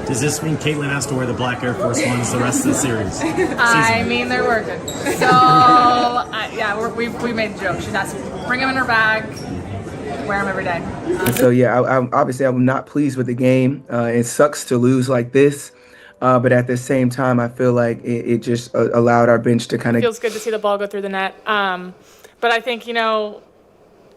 Does this mean Caitlin has to wear the black Air Force Ones the rest of the series? I mean, they're working. So, we made the joke. She has to bring them in her bag, wear them every day. So, yeah, I'm not pleased with the game. It sucks to lose like this. But at the same time, I feel like it just allowed our bench to kind of... It feels good to see the ball go through the net. But I think,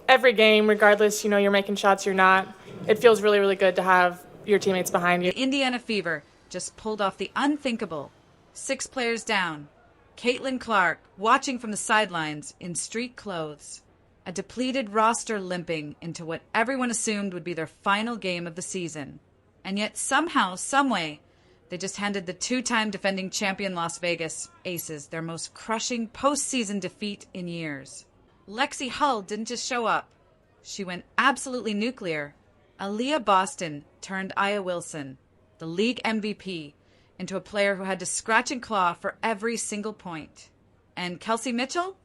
every game, regardless, you're making shots, you're not, it feels really, really good to have your teammates behind you. The Indiana Fever just pulled off the unthinkable. 6 players down. Caitlin Clark watching from the sidelines in street clothes. A depleted roster limping into what everyone assumed would be their final game of the season. And yet somehow, someway, they just handed the 2-time defending champion Las Vegas Aces their most crushing postseason defeat in years. Lexie Hull didn't just show up. She went absolutely nuclear. Aaliyah Boston turned Aya Wilson, the league MVP, into a player who had to scratch and claw for every single point. And Kelsey Mitchell?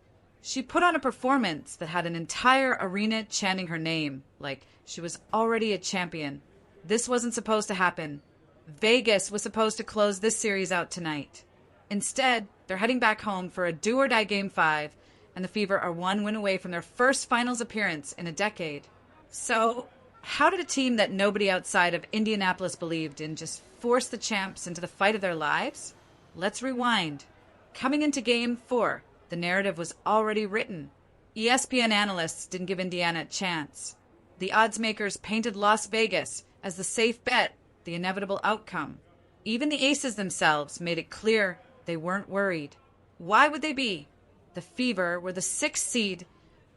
She put on a performance that had an entire arena chanting her name, like she was already a champion. This wasn't supposed to happen. Vegas was supposed to close this series out tonight. Instead, they're heading back home for a do-or-die Game 5, and the Fever are 1 win away from their first finals appearance in a decade. So, how did a team that nobody outside of Indianapolis believed in just force the champs into the fight of their lives? Let's rewind. Coming into Game 4, the narrative was already written. ESPN analysts didn't give Indiana a chance. The odds makers painted Las Vegas as the safe bet, the inevitable outcome. Even the Aces themselves made it clear they weren't worried. Why would they be? The Fever were the 6th seed,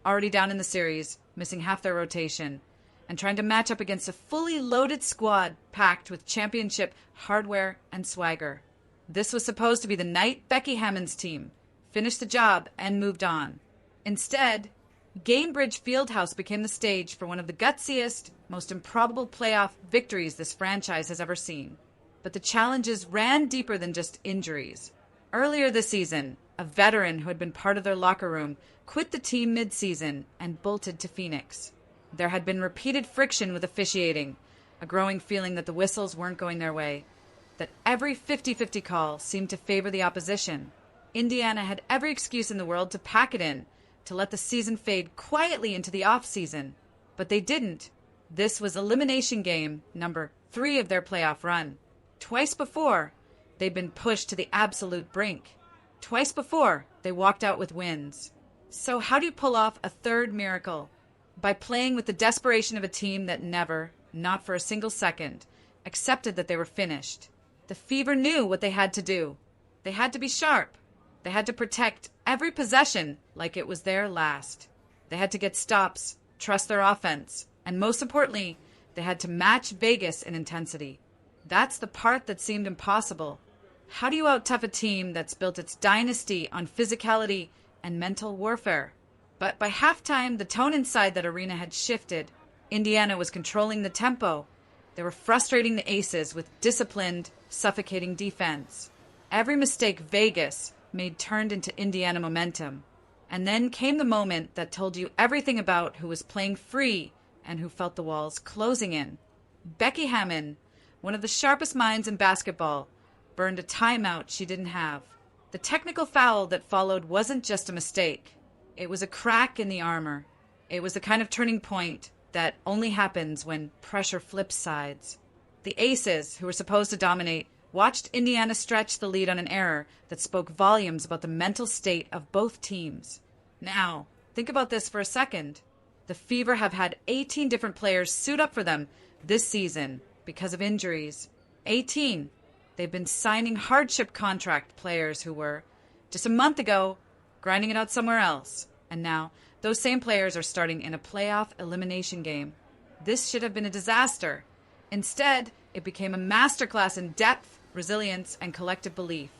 already down in the series, missing half their rotation, and trying to match up against a fully loaded squad packed with championship hardware and swagger. This was supposed to be the night Becky Hammond's team finished the job and moved on. Instead, Gainbridge Fieldhouse became the stage for one of the gutsiest, most improbable playoff victories this franchise has ever seen. But the challenges ran deeper than just injuries. Earlier this season, a veteran who had been part of their locker room quit the team mid-season and bolted to Phoenix. There had been repeated friction with officiating, a growing feeling that the whistles weren't going their way, that every 50-50 call seemed to favor the opposition. Indiana had every excuse in the world to pack it in, to let the season fade quietly into the off-season. But they didn't. This was elimination game number 3 of their playoff run. Twice before, they'd been pushed to the absolute brink. Twice before, they walked out with wins. So how do you pull off a third miracle? By playing with the desperation of a team that never, not for a single second, accepted that they were finished. The Fever knew what they had to do. They had to be sharp. They had to protect every possession like it was their last. They had to get stops, trust their offense, and most importantly, they had to match Vegas in intensity. That's the part that seemed impossible. How do you out-tough a team that's built its dynasty on physicality and mental warfare? But by halftime, the tone inside that arena had shifted. Indiana was controlling the tempo. They were frustrating the Aces with disciplined, suffocating defense. Every mistake Vegas made turned into Indiana momentum. And then came the moment that told you everything about who was playing free and who felt the walls closing in. Becky Hammond, one of the sharpest minds in basketball, burned a timeout she didn't have. The technical foul that followed wasn't just a mistake. It was a crack in the armor. It was the kind of turning point that only happens when pressure flips sides. The Aces, who were supposed to dominate, watched Indiana stretch the lead on an error that spoke volumes about the mental state of both teams. Now, think about this for a second. The Fever have had 18 different players suit up for them this season because of injuries. 18. They've been signing hardship contract players who were, just a month ago, grinding it out somewhere else. And now, those same players are starting in a playoff elimination game. This should have been a disaster. Instead, it became a masterclass in depth, resilience, and collective belief.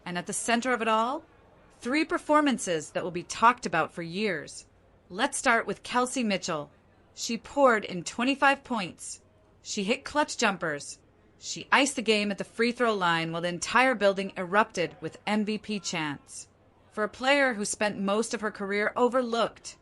And at the center of it all, 3 performances that will be talked about for years. Let's start with Kelsey Mitchell. She poured in 25 points. She hit clutch jumpers. She iced the game at the free throw line while the entire building erupted with MVP chants. For a player who spent most of her career overlooked,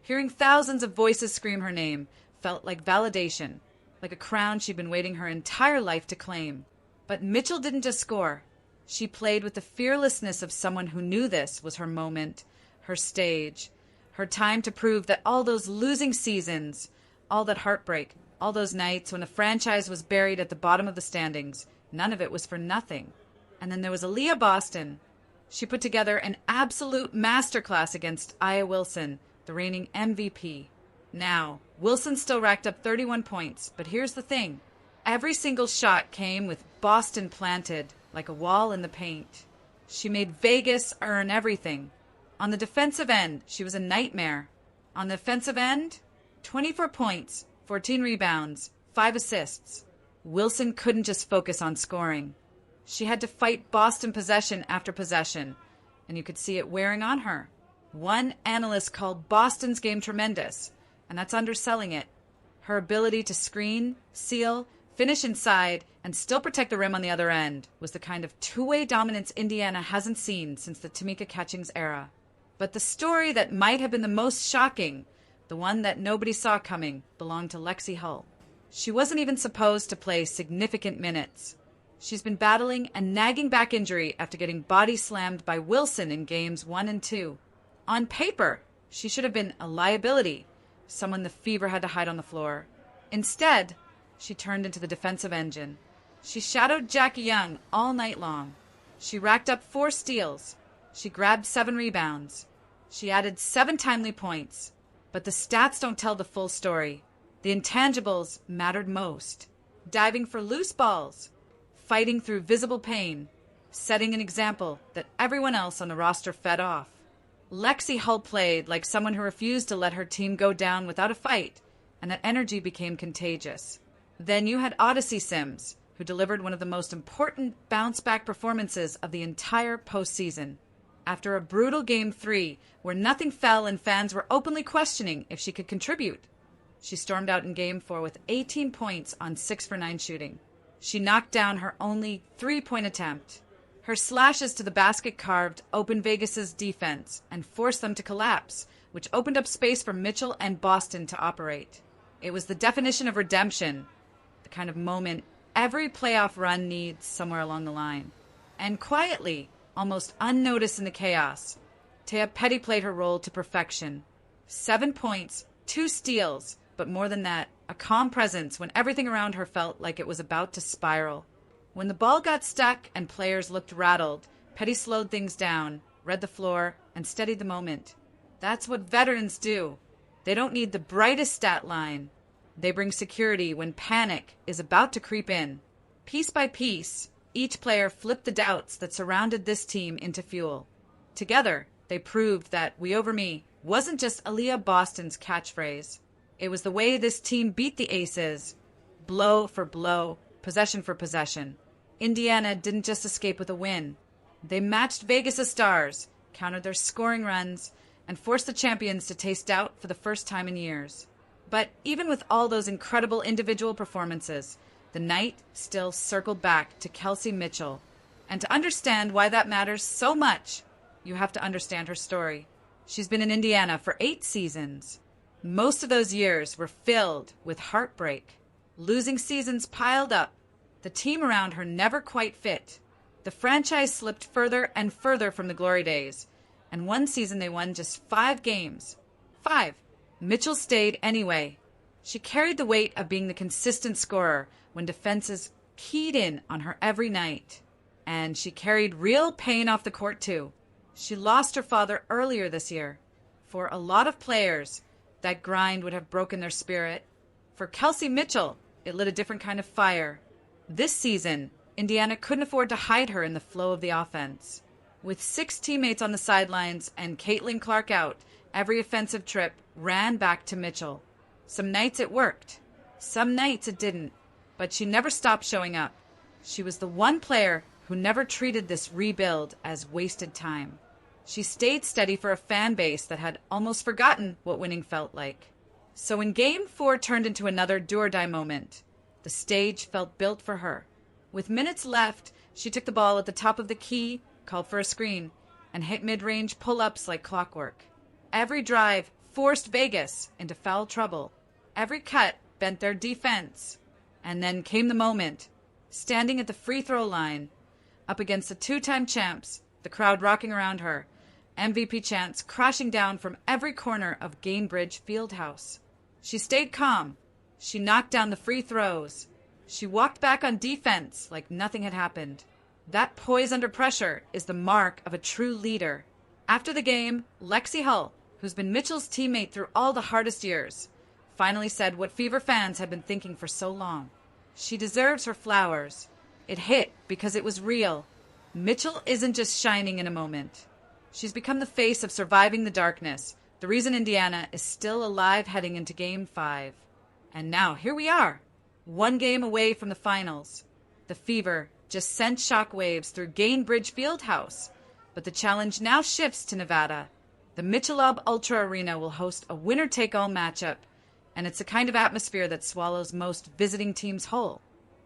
hearing thousands of voices scream her name felt like validation, like a crown she'd been waiting her entire life to claim. But Mitchell didn't just score. She played with the fearlessness of someone who knew this was her moment, her stage, her time to prove that all those losing seasons, all that heartbreak, all those nights when a franchise was buried at the bottom of the standings, none of it was for nothing. And then there was Aaliyah Boston. She put together an absolute masterclass against Aya Wilson, the reigning MVP. Now, Wilson still racked up 31 points, but here's the thing. Every single shot came with Boston planted, like a wall in the paint. She made Vegas earn everything. On the defensive end, she was a nightmare. On the offensive end, 24 points, 14 rebounds, 5 assists. Wilson couldn't just focus on scoring. She had to fight Boston possession after possession, and you could see it wearing on her. One analyst called Boston's game tremendous, and that's underselling it. Her ability to screen, seal, finish inside, and still protect the rim on the other end was the kind of two-way dominance Indiana hasn't seen since the Tamika Catchings era. But the story that might have been the most shocking, the one that nobody saw coming, belonged to Lexie Hull. She wasn't even supposed to play significant minutes. She's been battling a nagging back injury after getting body slammed by Wilson in games 1 and 2. On paper, she should have been a liability, someone the Fever had to hide on the floor. Instead, she turned into the defensive engine. She shadowed Jackie Young all night long. She racked up 4 steals. She grabbed 7 rebounds. She added 7 timely points. But the stats don't tell the full story. The intangibles mattered most. Diving for loose balls, fighting through visible pain, setting an example that everyone else on the roster fed off. Lexie Hull played like someone who refused to let her team go down without a fight, and that energy became contagious. Then you had Odyssey Sims, who delivered one of the most important bounce-back performances of the entire postseason. After a brutal Game 3, where nothing fell and fans were openly questioning if she could contribute, she stormed out in Game 4 with 18 points on 6 for 9 shooting. She knocked down her only 3-point attempt. Her slashes to the basket carved open Vegas's defense and forced them to collapse, which opened up space for Mitchell and Boston to operate. It was the definition of redemption, the kind of moment every playoff run needs somewhere along the line. And quietly, almost unnoticed in the chaos, Taya Petty played her role to perfection. 7 points, 2 steals, but more than that, a calm presence when everything around her felt like it was about to spiral. When the ball got stuck and players looked rattled, Petty slowed things down, read the floor, and steadied the moment. That's what veterans do. They don't need the brightest stat line. They bring security when panic is about to creep in. Piece by piece, each player flipped the doubts that surrounded this team into fuel. Together, they proved that "we over me" wasn't just Aaliyah Boston's catchphrase. It was the way this team beat the Aces, blow for blow, possession for possession. Indiana didn't just escape with a win. They matched Vegas' stars, countered their scoring runs, and forced the champions to taste doubt for the first time in years. But even with all those incredible individual performances, the night still circled back to Kelsey Mitchell. And to understand why that matters so much, you have to understand her story. She's been in Indiana for 8 seasons. Most of those years were filled with heartbreak. Losing seasons piled up. The team around her never quite fit. The franchise slipped further and further from the glory days. And one season they won just 5 games. 5. Mitchell stayed anyway. She carried the weight of being the consistent scorer when defenses keyed in on her every night. And she carried real pain off the court too. She lost her father earlier this year. For a lot of players, that grind would have broken their spirit. For Kelsey Mitchell, it lit a different kind of fire. This season, Indiana couldn't afford to hide her in the flow of the offense. With 6 teammates on the sidelines and Caitlin Clark out, every offensive trip ran back to Mitchell. Some nights it worked. Some nights it didn't. But she never stopped showing up. She was the one player who never treated this rebuild as wasted time. She stayed steady for a fan base that had almost forgotten what winning felt like. So when Game 4 turned into another do-or-die moment, the stage felt built for her. With minutes left, she took the ball at the top of the key, called for a screen, and hit mid-range pull-ups like clockwork. Every drive forced Vegas into foul trouble. Every cut bent their defense. And then came the moment. standing at the free throw line, up against the two-time champs, the crowd rocking around her, MVP chants crashing down from every corner of Gainbridge Fieldhouse. She stayed calm. She knocked down the free throws. She walked back on defense like nothing had happened. That poise under pressure is the mark of a true leader. After the game, Lexie Hull, who's been Mitchell's teammate through all the hardest years, finally said what Fever fans had been thinking for so long. She deserves her flowers. It hit because it was real. Mitchell isn't just shining in a moment. She's become the face of surviving the darkness, the reason Indiana is still alive heading into Game 5. And now, here we are, one game away from the finals. The Fever just sent shockwaves through Gainbridge Fieldhouse, but the challenge now shifts to Nevada. The Michelob Ultra Arena will host a winner-take-all matchup, and it's the kind of atmosphere that swallows most visiting teams whole.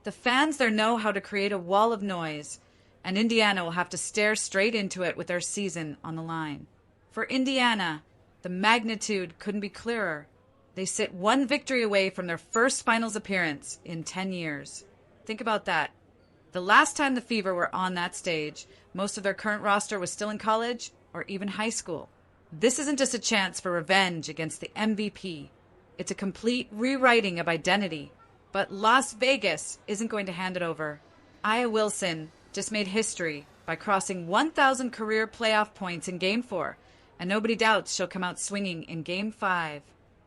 The fans there know how to create a wall of noise, and Indiana will have to stare straight into it with their season on the line. For Indiana, the magnitude couldn't be clearer. They sit one victory away from their first finals appearance in 10 years. Think about that. The last time the Fever were on that stage, most of their current roster was still in college or even high school. This isn't just a chance for revenge against the MVP. It's a complete rewriting of identity. But Las Vegas isn't going to hand it over. Aya Wilson just made history by crossing 1,000 career playoff points in Game 4, and nobody doubts she'll come out swinging in Game 5.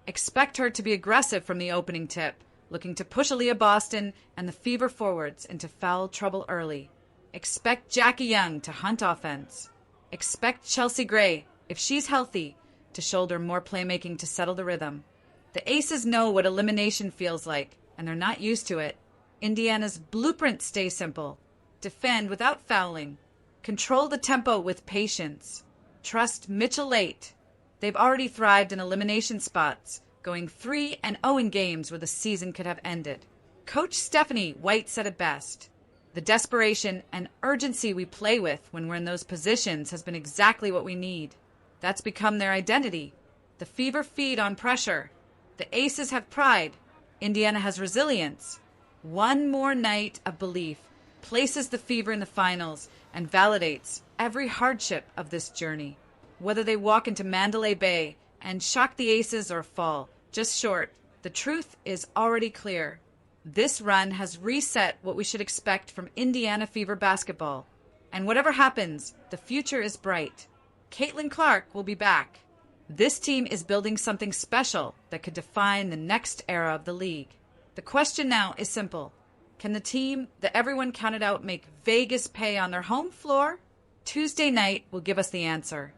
Expect her to be aggressive from the opening tip, looking to push Aaliyah Boston and the Fever forwards into foul trouble early. Expect Jackie Young to hunt offense. Expect Chelsea Gray, if she's healthy, to shoulder more playmaking to settle the rhythm. The Aces know what elimination feels like, and they're not used to it. Indiana's blueprint stays simple. Defend without fouling. Control the tempo with patience. Trust Mitchell late. They've already thrived in elimination spots, going 3-0 in games where the season could have ended. Coach Stephanie White said it best. The desperation and urgency we play with when we're in those positions has been exactly what we need. That's become their identity. The Fever feed on pressure. The Aces have pride. Indiana has resilience. One more night of belief places the Fever in the finals and validates every hardship of this journey. Whether they walk into Mandalay Bay and shock the Aces or fall just short, the truth is already clear. This run has reset what we should expect from Indiana Fever basketball. And whatever happens, the future is bright. Caitlin Clark will be back. This team is building something special that could define the next era of the league. The question now is simple. Can the team that everyone counted out make Vegas pay on their home floor? Tuesday night will give us the answer.